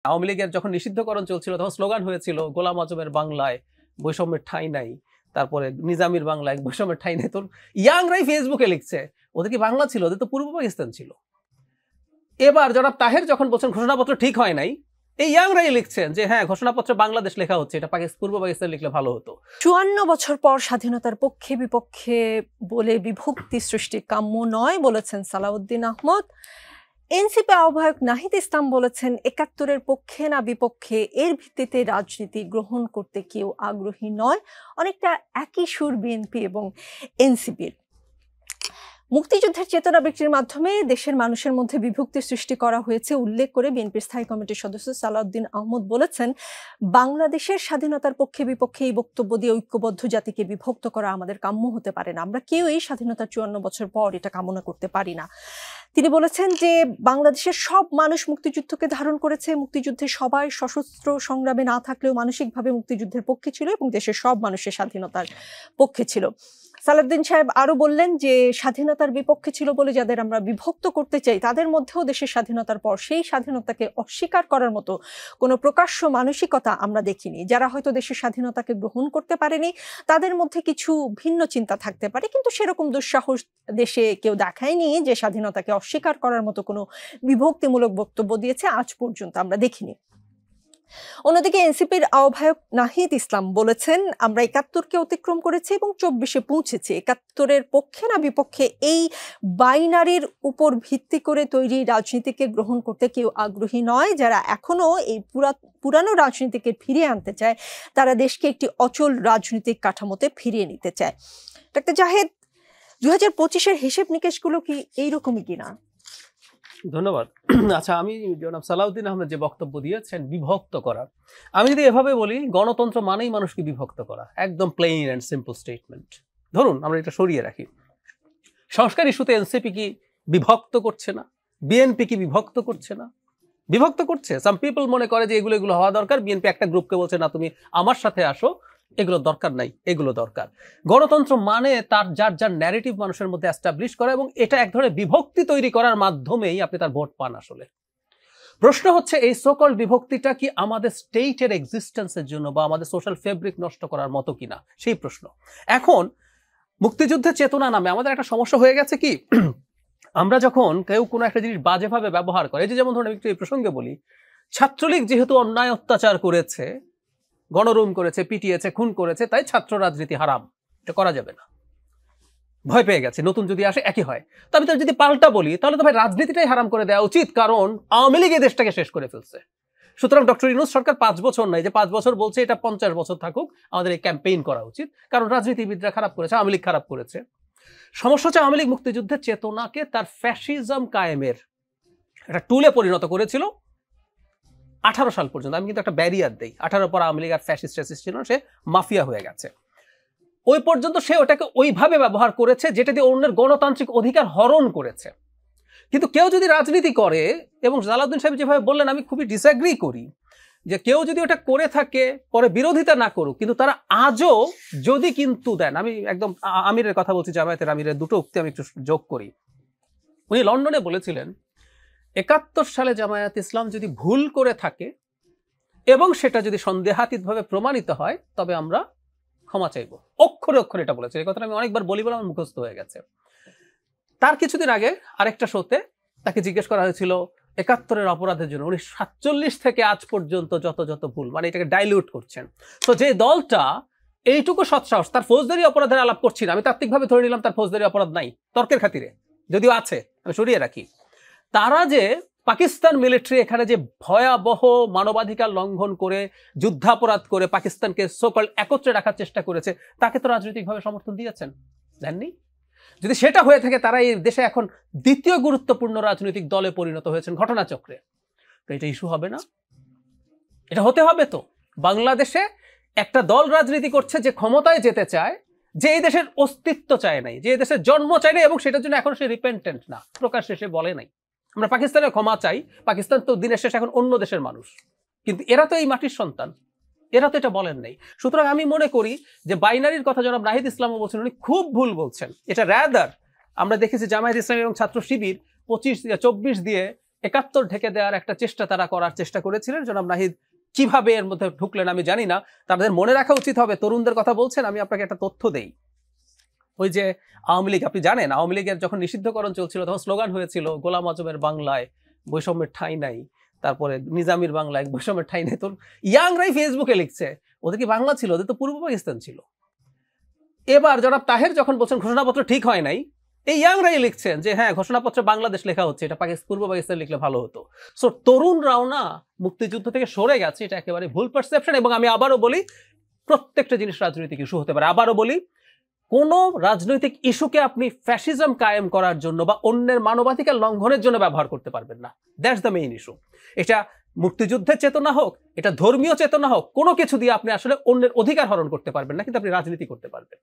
আওয়ামী লীগের যখন নিষিদ্ধকরণ চলছিল তখন স্লোগান হয়েছিল গোলাম আজমের বাংলায় বৈষম্যের ঠাঁই নাই, তারপরে নিজামীর বাংলায় বৈষম্যের ঠাঁই নাই। তোর ইয়াংরাই ফেসবুকে লিখছে, ওদের কি বাংলা ছিল? ওদের তো পূর্ব পাকিস্তান ছিল। এবার জনাব তাহের যখন বলছেন ঘোষণাপত্র ঠিক হয় নাই, এই ইয়াংরাই লিখছেন যে হ্যাঁ ঘোষণাপত্রে বাংলাদেশ লেখা হচ্ছে, এটা পূর্ব পাকিস্তান লিখলে ভালো হতো। ৫৪ বছর পর স্বাধীনতার পক্ষে বিপক্ষে বলে বিভক্তি সৃষ্টি কাম্য নয় বলেছেন সালাউদ্দিন আহমদ। এনসিপি আহ্বায়ক নাহিদ ইসলাম বলেছেন ৭১-এর পক্ষে না বিপক্ষে এর ভিত্তিতে রাজনীতি গ্রহণ করতে কেউ আগ্রহী নয়। অনেকটা একই সুর বিএনপি এবং এনসিপির। মুক্তিযুদ্ধের চেতনা ব্যক্তির মাধ্যমে দেশের মানুষের মধ্যে বিভক্তি সৃষ্টি করা হয়েছে উল্লেখ করে বিএনপির স্থায়ী কমিটির সদস্য সালাউদ্দিন আহমদ বলেছেন, বাংলাদেশের স্বাধীনতার পক্ষে বিপক্ষে এই বক্তব্য দিয়ে ঐক্যবদ্ধ জাতিকে বিভক্ত করা আমাদের কাম্য হতে পারে না। আমরা কেউই স্বাধীনতার ৫৪ বছর পর এটা কামনা করতে পারি না। তিনি বলেছেন যে বাংলাদেশের সব মানুষ মুক্তিযুদ্ধকে ধারণ করেছে, মুক্তিযুদ্ধে সবাই সশস্ত্র সংগ্রামে না থাকলেও মানসিকভাবে মুক্তিযুদ্ধের পক্ষে ছিল এবং দেশের সব মানুষের স্বাধীনতার পক্ষে ছিল। সালাউদ্দিন সাহেব আরো বললেন যে স্বাধীনতার বিপক্ষে ছিল বলে যাদের আমরা বিভক্ত করতে চাই তাদের মধ্যেও দেশের স্বাধীনতার পর সেই স্বাধীনতাকে অস্বীকার করার মতো কোনো প্রকাশ্য মানসিকতা আমরা দেখিনি। যারা হয়তো দেশের স্বাধীনতাকে গ্রহণ করতে পারেনি তাদের মধ্যে কিছু ভিন্ন চিন্তা থাকতে পারে, কিন্তু সেরকম দুঃসাহস দেশে কেউ দেখায়নি যে স্বাধীনতাকে অস্বীকার করার মতো কোনো বিভক্তিমূলক বক্তব্য দিয়েছে, আজ পর্যন্ত আমরা দেখিনি। অন্যদিকে এনসিপির আহ্বায়ক নাহিদ ইসলাম বলেছেন, আমরা ৭১-কে অতিক্রম করেছি এবং ২৪-এ পৌঁছেছি। ৭১-এর পক্ষে না বিপক্ষে এই বাইনারির উপর ভিত্তি করে তৈরি রাজনীতিকে গ্রহণ করতে কেউ আগ্রহী নয়। যারা এখনো এই পুরানো রাজনীতিকে ফিরিয়ে আনতে চায় তারা দেশকে একটি অচল রাজনৈতিক কাঠামোতে ফিরিয়ে নিতে চায়। ডাক্তার জাহেদ, ২০২৫-এর হিসেব নিকেশগুলো কি এইরকমই কিনা? ধন্যবাদ। আচ্ছা, আমি জনাব সালাউদ্দিন আহমেদ যে বক্তব্য দিয়েছেন বিভক্ত করা, আমি যদি এভাবে বলি গণতন্ত্র মানেই মানুষকে বিভক্ত করা, একদম প্লেইন অ্যান্ড সিম্পল স্টেটমেন্ট। ধরুন আমরা এটা সরিয়ে রাখি, সংস্কার ইস্যুতে এনসিপি কি বিভক্ত করছে না? বিএনপি কি বিভক্ত করছে না? বিভক্ত করছে। সাম পিপল মনে করে যে এগুলো হওয়া দরকার, বিএনপি একটা গ্রুপকে বলছে না তুমি আমার সাথে আসো, এগুলো দরকার নাই, এগুলো দরকার। গণতন্ত্র মানে তার যার যার ন্যারেটিভ মানুষের মধ্যে এস্টাবলিশ করা, এবং এটা এক ধরনের বিভক্তি তৈরি করার মাধ্যমেই আপনি তার ভোট পান। আসলে প্রশ্ন হচ্ছে এই সোকল বিভক্তিটা কি আমাদের স্টেটের এক্সিস্টেন্সের জন্য বা আমাদের সোশ্যাল ফেব্রিক নষ্ট করার মতো কিনা, সেই প্রশ্ন। এখন মুক্তিযুদ্ধের চেতনা নামে আমাদের একটা সমস্যা হয়ে গেছে কি, আমরা যখন কেউ কোনো একটা জিনিস বাজেভাবে ব্যবহার করে, এই যে যেমন ধরুন আমি একটু এই প্রসঙ্গে বলি, ছাত্রলীগ যেহেতু অন্যায় অত্যাচার করেছে, গণরুম করেছে, পিটিয়েছে, খুন করেছে, তাই ছাত্র রাজনীতি হারাম, এটা করা যাবে না, ভয় পেয়ে গেছে, নতুন যদি আসে একই হয়। তো আমি তার যদি পাল্টা বলি তাহলে তো ভাই রাজনীতিটাই হারাম করে দেওয়া উচিত, কারণ আওয়ামী লীগ এই দেশটাকে শেষ করে ফেলছে। সুতরাং ডক্টর ইউনূস সরকার ৫ বছর নাই, যে ৫ বছর বলছে, এটা ৫০ বছর থাকুক, আমাদের এই ক্যাম্পেইন করা উচিত, কারণ রাজনীতিবিদরা খারাপ করেছে, আওয়ামী লীগ খারাপ করেছে। সমস্যা হচ্ছে আওয়ামী লীগ মুক্তিযুদ্ধের চেতনাকে তার ফ্যাসিজম কায়েমের একটা টুলে পরিণত করেছিল 18 সাল পর্যন্ত। আমি কিন্তু একটা ব্যারিয়ার দেই, 18 পর আওয়ামী লীগ আর ফ্যাসিস্ট ছিল, সে মাফিয়া হয়ে গেছে। ওই পর্যন্ত সে ওটাকে ওইভাবে ব্যবহার করেছে যেটা দিয়ে অন্যের গণতান্ত্রিক অধিকার হরণ করেছে। কিন্তু কেউ যদি রাজনীতি করে, এবং সালাউদ্দিন সাহেব যেভাবে বললেন আমি খুবই ডিসএগ্রি করি, যে কেউ যদি ওটা করে থাকে পরে বিরোধিতা না করুক, কিন্তু তারা আজও যদি কিন্তু দেন, আমি একদম আমিরের কথা বলছি, জামায়াতের আমিরের দুটো উক্তি আমি একটু যোগ করি। উনি লন্ডনে বলেছিলেন ৭১ সালে জামায়াত ইসলাম যদি ভুল করে থাকে এবং সেটা যদি সন্দেহাতীতভাবে প্রমাণিত হয় তবে আমরা ক্ষমা চাইব। অক্ষরে অক্ষরে এটা বলেছে। এই কথাটা আমি অনেকবার বলি বলে আমার মুখস্থ হয়ে গেছে। তার কিছুদিন আগে আরেকটা শোতে তাকে জিজ্ঞেস করা হয়েছিল ৭১-এর অপরাধের জন্য উনি ৪৭ থেকে আজ পর্যন্ত যত যত ভুল, মানে এটাকে ডাইলিউট করছেন। তো যে দলটা এইটুকু সৎসাহস, তার ফৌজদারি অপরাধের আলাপ করছি না, আমি তাত্ত্বিকভাবে ধরে নিলাম তার ফৌজদারি অপরাধ নাই, তর্কের খাতিরে যদিও আছে, আমি সরিয়ে রাখি, তারা যে পাকিস্তান মিলিটারি এখানে যে ভয়াবহ মানবাধিকার লঙ্ঘন করে যুদ্ধাপরাধ করে পাকিস্তানকে সোকল একত্রে রাখার চেষ্টা করেছে, তাকে তো রাজনৈতিকভাবে সমর্থন দিয়েছেন, দেননি? যদি সেটা হয়ে থাকে, তারা এই দেশে এখন দ্বিতীয় গুরুত্বপূর্ণ রাজনৈতিক দলে পরিণত হয়েছেন ঘটনাচক্রে, তো এটা ইস্যু হবে না? এটা হতে হবে। তো বাংলাদেশে একটা দল রাজনীতি করছে যে ক্ষমতায় যেতে চায়, যে এই দেশের অস্তিত্ব চায় নাই, যে এই দেশের জন্ম চায় নাই, এবং সেটার জন্য এখন সে রিপেন্টেন্ট না, প্রকাশ্যে সে বলে নাই আমরা পাকিস্তানের ক্ষমা চাই। পাকিস্তান তো দিনের শেষে এখন অন্য দেশের মানুষ, কিন্তু এরা তো এই মাটির সন্তান, এরা তো এটা বলেন নাই। সুতরাং আমি মনে করি যে বাইনারির কথা জনাব নাহিদ ইসলামও বলছেন, উনি খুব ভুল বলছেন। এটা রাদার আমরা দেখেছি জামায়াত ইসলামী এবং ছাত্র শিবির 24 দিয়ে 71 ঢেকে দেওয়ার একটা চেষ্টা তারা করার চেষ্টা করেছিলেন। জনাব নাহিদ কিভাবে এর মধ্যে ঢুকলেন আমি জানি না। তাদের মনে রাখা উচিত হবে, তরুণদের কথা বলছেন, আমি আপনাকে একটা তথ্য দেই। ওই যে আওয়ামী লীগ, আপনি জানেন আওয়ামী লীগের যখন নিষিদ্ধকরণ চলছিল তখন স্লোগান হয়েছিল গোলাম আজমের বাংলায় বৈষম্যের ঠাঁই নাই, তারপরে নিজামীর বাংলায় বৈষম্যের ঠাঁই নাই। তো ইয়াংরাই ফেসবুকে লিখছে ওদের কি বাংলা ছিল, ওদের তো পূর্ব পাকিস্তান ছিল। এবার জনাব তাহের যখন বলছেন ঘোষণাপত্র ঠিক হয় নাই, এই ইয়াংরাই লিখছেন যে হ্যাঁ ঘোষণাপত্রে বাংলাদেশ লেখা হচ্ছে, এটা পূর্ব পাকিস্তান লিখলে ভালো হতো। সো তরুণরাও না মুক্তিযুদ্ধ থেকে সরে গেছে, এটা একেবারে ভুল পারসেপশন। এবং আমি আবারও বলি, প্রত্যেকটা জিনিস রাজনৈতিক ইস্যু হতে পারে। আবারও বলি, কোন রাজনৈতিক ইস্যুকে আপনি ফ্যাসিজম কায়েম করার জন্য বা অন্যের মানবাধিকার লঙ্ঘনের জন্য ব্যবহার করতে পারবেন না। That's the main issue. এটা মুক্তিযুদ্ধের চেতনা হোক, এটা ধর্মীয় চেতনা হোক, কোনো কিছু দিয়ে আপনি আসলে অন্যের অধিকার হরণ করতে পারবেন না, কিন্তু আপনি রাজনীতি করতে পারবেন।